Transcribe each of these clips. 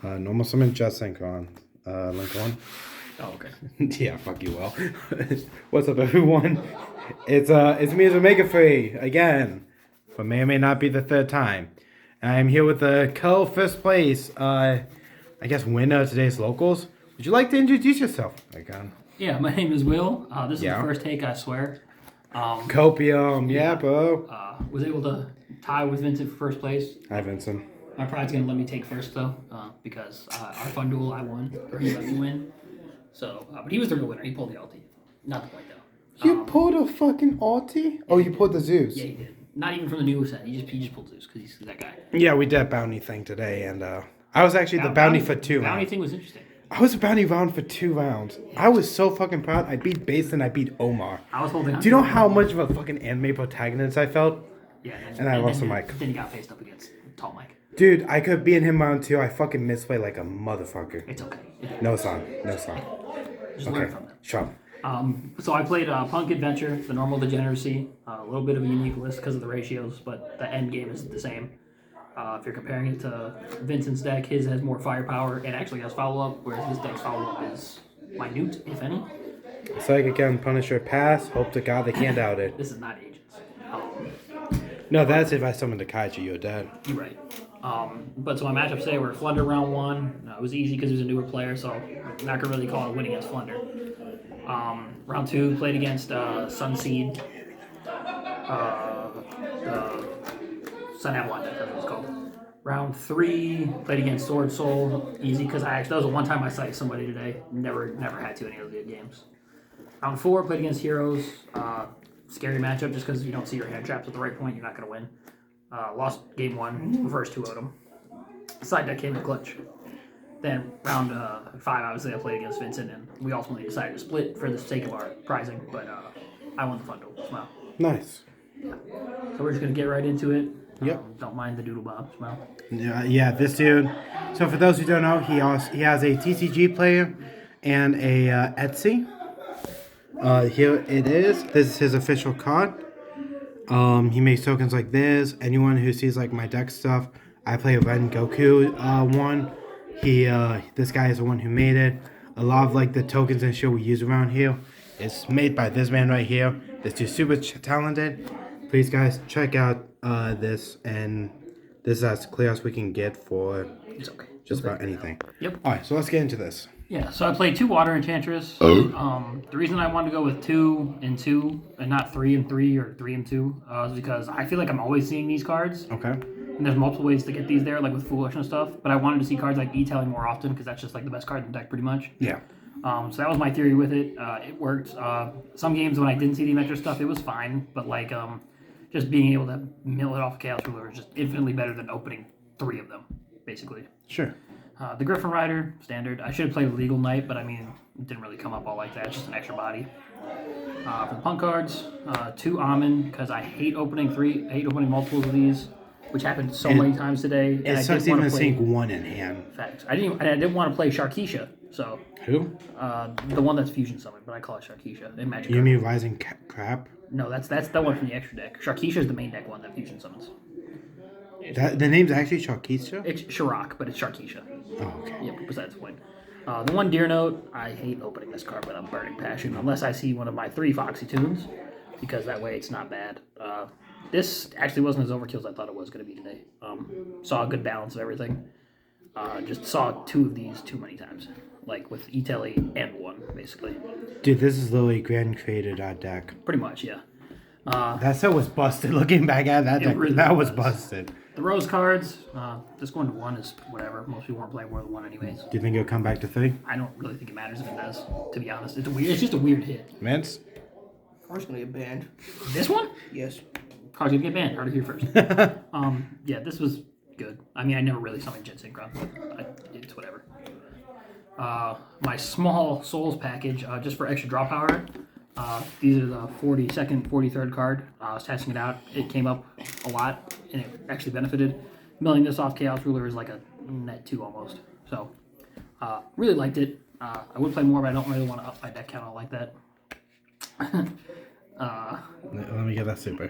Normal summon, just synchron. Link 1. Oh, okay. Yeah, fuck you, Will. What's up, everyone? It's me as Omega Free again, but may or may not be the third time. And I am here with the co-first place, I guess winner of today's locals. Would you like to introduce yourself again? Yeah, my name is Will. This is the first take, I swear. Copium, yeah, bro. Was able to tie with Vincent for first place. Hi, Vincent. My pride's gonna let me take first though, because our fun duel I won, or he let me win. So, but he was the real winner. He pulled the ulti. Not the point though. You pulled a fucking ulti? Oh, you pulled the Zeus. Yeah, he did. Not even from the new set. He just pulled Zeus because he's that guy. Yeah, we did a bounty thing today, and I was actually the bounty for 2 rounds. Bounty thing was interesting. I was a bounty round for 2 rounds. I was so fucking proud. I beat Basin, I beat Omar. I was holding on. Do you know how much of a fucking anime protagonist I felt? Yeah. And I lost the mic. Then he got faced up against Tall Mike. Dude, I could be in him round 2. I fucking misplayed like a motherfucker. It's okay. No song. Just learn from that. Sure. So I played Punk Adventure, the normal degeneracy, a little bit of a unique list because of the ratios, but the end game is the same. If you're comparing it to Vincent's deck, his has more firepower and actually has follow-up, whereas his deck's follow-up is minute, if any. Psychic again, Punisher, pass. Hope to God they can't out it. This is not Agents. No, that's if I summoned a Kaiju, you're dead. You're right. But so my matchups today were Flunder round 1. It was easy because he was a newer player, so I'm not going to really call it winning against Flunder. Round 2, played against Sunseed. The Sun Avalanche, that's what it's called. Round 3, played against Sword Soul. Easy because that was the one time I cited somebody today. Never had to any of the games. Round 4, played against Heroes. Scary matchup just because you don't see your hand traps at the right point, you're not going to win. Lost game 1, reverse 2 of them. Side deck came in clutch. Then round 5, obviously I played against Vincent, and we ultimately decided to split for the sake of our prizing, but I won the fun duel. Smile. Nice. Yeah. So we're just going to get right into it. Yep. Don't mind the doodle bob. Smile. Yeah, this dude. So for those who don't know, he has a TCG player and a Etsy. Here it is. This is his official card. He makes tokens like this. Anyone who sees like my deck stuff, I play a Ren Goku one. This guy is the one who made it. A lot of like the tokens and shit we use around here is made by this man right here. This dude's super talented. Please guys, check out this, and this is as clear as we can get for just about anything. Yep. Alright, so let's get into this. Yeah, so I played 2 Water Enchantress. The reason I wanted to go with 2 and 2 and not 3 and 3 or 3 and 2 is because I feel like I'm always seeing these cards. Okay. And there's multiple ways to get these there, like with Foolish and stuff. But I wanted to see cards like E-Tailing more often because that's just like the best card in the deck pretty much. Yeah. So that was my theory with it. It worked. Some games when I didn't see the extra stuff, it was fine. But like just being able to mill it off of Chaos Ruler is just infinitely better than opening 3 of them, basically. Sure. The Griffin Rider, standard. I should have played Legal Knight, but I mean, it didn't really come up all like that. It's just an extra body. For the Punk cards, 2 Almond, because I hate opening multiples of these, which happened so many times today. And it sucks even seeing 1 in hand. Facts. I didn't want to play Sharkeisha, so. Who? The one that's fusion summoned, but I call it Sharkeisha in Magic. You mean Rising Crap? No, that's the one from the extra deck. Sharkeisha is the main deck one that fusion summons. The name's actually Sharkeisha? It's Shirak, but it's Sharkeisha. Oh, okay. Yeah, besides the point. The one Deer Note, I hate opening this card without Burning Passion, unless I see one of my 3 Foxy Tunes, because that way it's not bad. This actually wasn't as overkill as I thought it was going to be today. Saw a good balance of everything. Just saw 2 of these too many times. Like with E-Telly and 1, basically. Dude, this is literally Grand created our deck. Pretty much, yeah. That set was busted. Looking back at that deck, really that was busted. The Rose cards, this going to 1 is whatever. Most people weren't playing more than 1 anyways. Do you think it'll come back to 3? I don't really think it matters if it does, to be honest. It's just a weird hit. Vince? Card's gonna get banned. This one? Yes. Card's gonna get banned. Heard it here first. Yeah, this was good. I mean, I never really summoned Jet Synchron, but it's whatever. My small Souls package, just for extra draw power. These are the 42nd, 43rd card. I was testing it out. It came up a lot, and it actually benefited. Milling this off Chaos Ruler is like a net 2 almost. So, really liked it. I would play more, but I don't really want to up my deck count out like that. Let me get that super.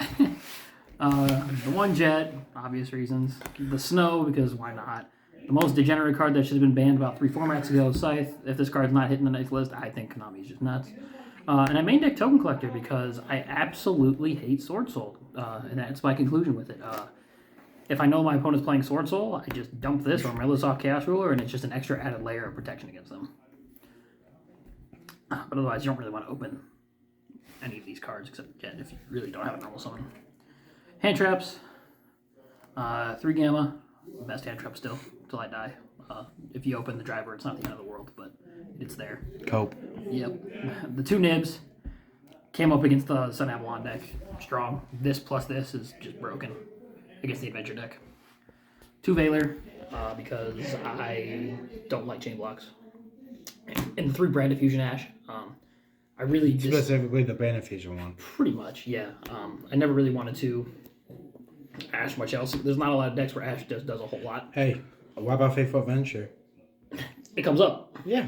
The one Jet, obvious reasons. The Snow, because why not? The most degenerate card that should have been banned about 3 formats ago, Scythe. If this card's not hitting the next list, I think Konami's just nuts. And I main deck Token Collector because I absolutely hate Sword Soul. And that's my conclusion with it. If I know my opponent's playing Sword Soul, I just dump this or Millisov Chaos Ruler, and it's just an extra added layer of protection against them. But otherwise, you don't really want to open any of these cards, except again, if you really don't have a normal summon. Hand traps. 3 Gamma. Best hand trap still, till I die. If you open the driver, it's not the end of the world, but it's there. Cope. Yep. The 2 Nibs came up against the Sun Avalon deck. Strong. This plus this is just broken against the Adventure deck. 2 Valor, because I don't like chain blocks. And 3 Brand Diffusion Ash. I really just... Specifically the Brand Diffusion one. Pretty much, yeah. I never really wanted to Ash much else. There's not a lot of decks where Ash does a whole lot. Hey, what about Faithful Adventure? It comes up. Yeah.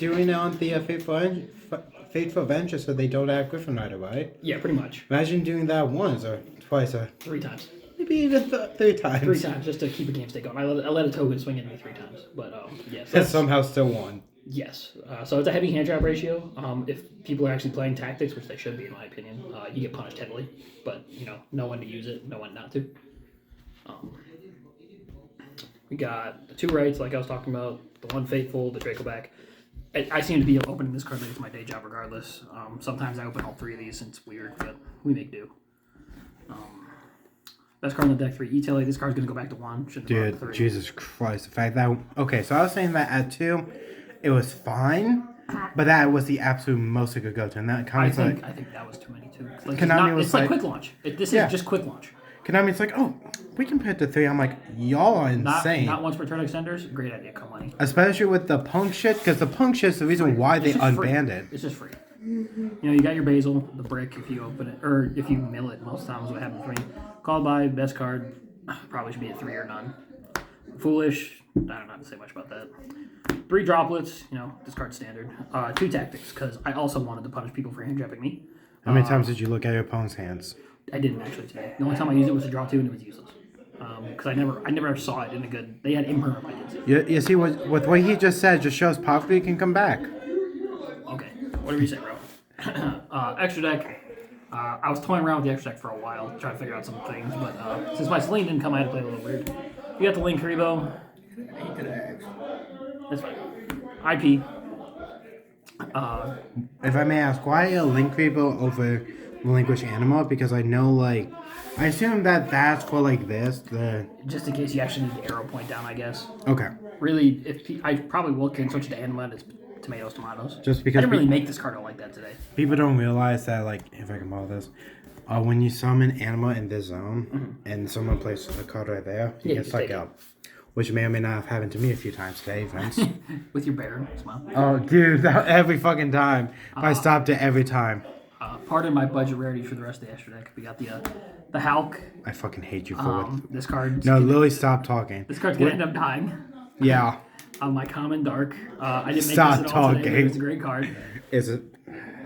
Doing it on the Faithful Adventure so they don't have Griffin Rider, right? Yeah, pretty much. Imagine doing that once or twice or 3 times. maybe even 3 times. 3 times just to keep a game state going. I let a token swing into me 3 times, but yes. And somehow still won. Yes. So it's a heavy hand trap ratio. If people are actually playing tactics, which they should be in my opinion, you get punished heavily. But know when to use it, know when not to. We got the 2 rights, like I was talking about, the 1 Faithful, the Draco back. I seem to be opening this card like it's my day job regardless. Sometimes I open all 3 of these and it's weird, but we make do. Best card on the deck 3 E-Telly. This card's going to go back to 1. Dude, 3. Jesus Christ. The fact that... Okay, so I was saying that at 2, it was fine, but that was the absolute most it could go to. And that kind of I think that was too many too. Konami it's like quick launch. This is just quick launch. Konami's like, oh, we can put it to 3. I'm like, y'all are insane. Not once per turn extenders. Great idea. Come on. Especially with the Punk shit, because the Punk shit's the reason why they unbanned it. It's just free. You got your Basil, the brick if you open it, or if you mill it. Most times what happens for me. Called by, best card, probably should be a 3 or none. Foolish, I don't know how to say much about that. 3 droplets, discard standard. 2 tactics, because I also wanted to punish people for hand trapping me. How many times did you look at your opponent's hands? I didn't actually today. The only time I used it was to draw 2 and it was useless. Because I never saw it in a good. They had imperm. I didn't see it. You see with what he just said, just shows possibly can come back. Okay, whatever you say, bro. Extra deck. I was toying around with the extra deck for a while, trying to figure out some things, but since my Celine didn't come, I had to play a little weird. You got the Link Karibo. That's fine. IP. If I may ask, why a Link Reaper over Relinquish Anima? Because I know, I assume that's for this. Just in case you actually need the arrow point down, I guess. Okay. Really, I probably can switch to Anima. It's tomatoes. Just because I didn't really make this card out like that today. People don't realize that, if I can borrow this, when you summon Anima in this zone, and someone places a card right there, you get stuck out. Which may or may not have happened to me a few times today, Vince. With your Baron, smile. Oh, dude, every fucking time. I stopped it every time. Pardon my budget rarity for the rest of the extra deck. We got the Hulk. I fucking hate you for it. This card. No, Lily, stop talking. This card's gonna end up dying. Yeah. My common dark. I didn't make Stop this at all today, talking. but it's a great card. Is it?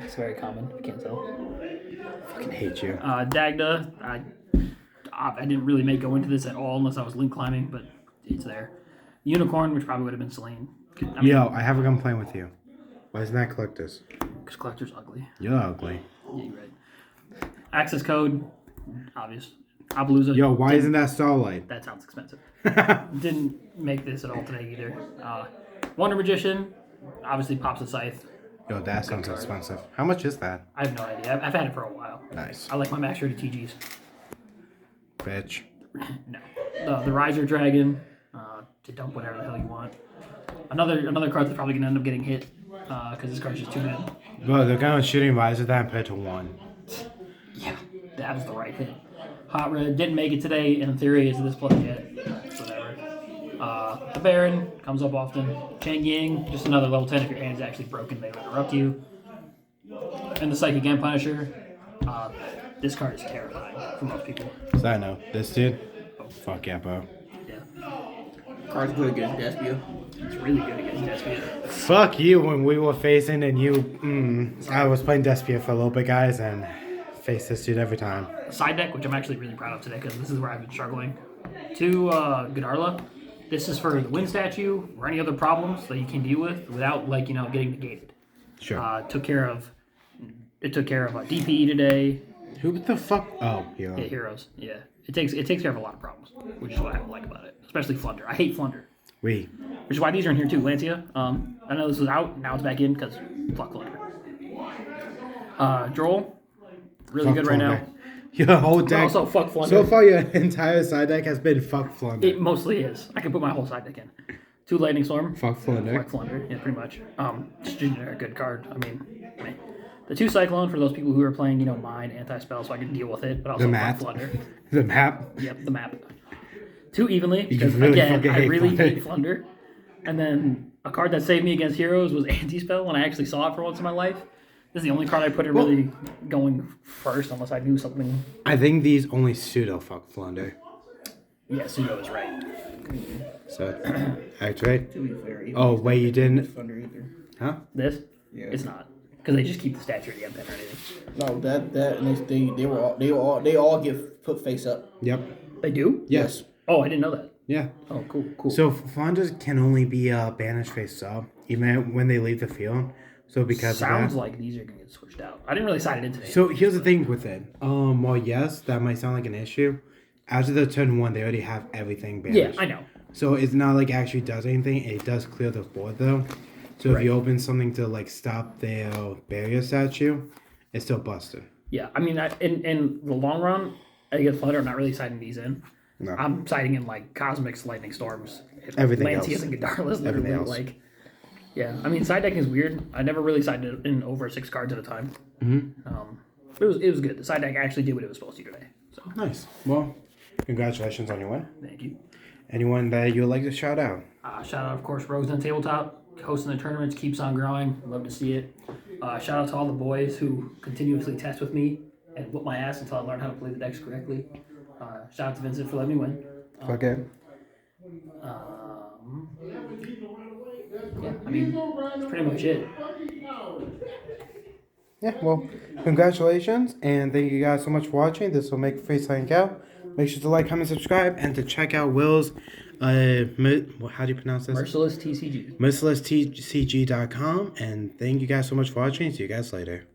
It's very common. I can't tell. I fucking hate you. Dagda. I didn't really go into this at all unless I was link climbing, but it's there. Unicorn, which probably would have been Celine. I have a complaint with you. Why isn't that Collectors? Because Collector's ugly. You're ugly. Yeah, you're right. Access code, obvious. Appaloosa. Yo, why isn't that Starlight? That sounds expensive. Didn't make this at all today either. Wonder Magician, obviously pops a Scythe. Yo, that sounds expensive. How much is that? I have no idea. I've had it for a while. Nice. I like my max rated TGs. Bitch. No. The Riser Dragon, to dump whatever the hell you want. Another card that's probably going to end up getting hit, because this card's just too good. Bro, they're kind of shooting Riser that and put it to 1. Yeah, that was the right hit. Hot Red didn't make it today, and in theory is this plus yet. Whatever. The Baron comes up often. Chang Ying, just another level 10 if your hand is actually broken, they will interrupt you. And the Psychic Game Punisher. This card is terrifying for most people. Side note, this dude? Oh, fuck yeah, bro. Yeah. Card's good against Despia. It's really good against Despia. Fuck you when we were facing and you... I was playing Despia for a little bit, guys, and faced this dude every time. Side deck, which I'm actually really proud of today because this is where I've been struggling. 2 Godarla. This is for the win statue or any other problems that you can deal with without getting negated. Sure. Took care of DPE today. Who the fuck? Oh, Yeah, Hero. heroes. Yeah, it takes care of a lot of problems, which is what I like about it, especially Flunder. I hate Flunder, We. which is why these are in here too. Lancia. I know this was out, now it's back in because fuck Flunder. Droll, really Fuck good right now. Flunder. Your whole But deck. also fuck Flunder. So far, your entire side deck has been fuck Flunder. It mostly is. I can put my whole side deck in. 2 Lightning Storm. Fuck Flunder. Fuck Flunder. Yeah, pretty much. Just a generic good card. I mean, meh. The 2 Cyclone for those people who are playing, mine anti-spell, so I can deal with it. But also The fuck map. Flunder. The map. Yep, the map. 2 Evenly, You because really again, fucking I hate really Flunder. hate Flunder. And then a card that saved me against heroes was anti-spell when I actually saw it for once in my life. This is the only card I put it really going first, unless I knew something. I think these only pseudo fuck Flunder. Yeah, Pseudo is right. So, activate. To be fair, even Oh, if wait, you didn't. Thunder either. Huh? This? Yeah. It's not. Because they just keep the statue at the end or anything. No, that and they all get put face up. Yep. They do? Yes. Oh, I didn't know that. Yeah. Oh, cool. So Flunders can only be banished face up, even when they leave the field. So because Sounds of that. like these are going to get switched out. I didn't really sign it in today. So here's the thing with it. Well, yes, that might sound like an issue. After the turn 1, they already have everything banished. Yeah, I know. So it's not like it actually does anything. It does clear the board though. So if you open something to like stop their barrier statue, it's still busted. Yeah, I mean, in the long run, against Flutter, I'm not really citing these in. No. I'm citing in like Cosmics, Lightning Storms, Everything Lancias, else. and Godarlas. Everything Literally, else. like, yeah. I mean, side deck is weird. I never really sided in over 6 cards at a time. It was good. The side deck actually did what it was supposed to today. So Nice. Well, congratulations on your win. thank you. Anyone that you would like to shout out? Shout out, of course, Rose on Tabletop. Hosting the tournaments keeps on growing. Love to see it. Shout out to all the boys who continuously test with me and whoop my ass until I learn how to play the decks correctly. Shout out to Vincent for letting me win. Fuck it. Yeah, I mean, that's pretty much it. Yeah, well, congratulations, and thank you guys so much for watching. This will make Face Hang Out. Make sure to like, comment, subscribe, and to check out Will's, how do you pronounce this? Merciless TCG. mercilesstcg.com, and thank you guys so much for watching. See you guys later.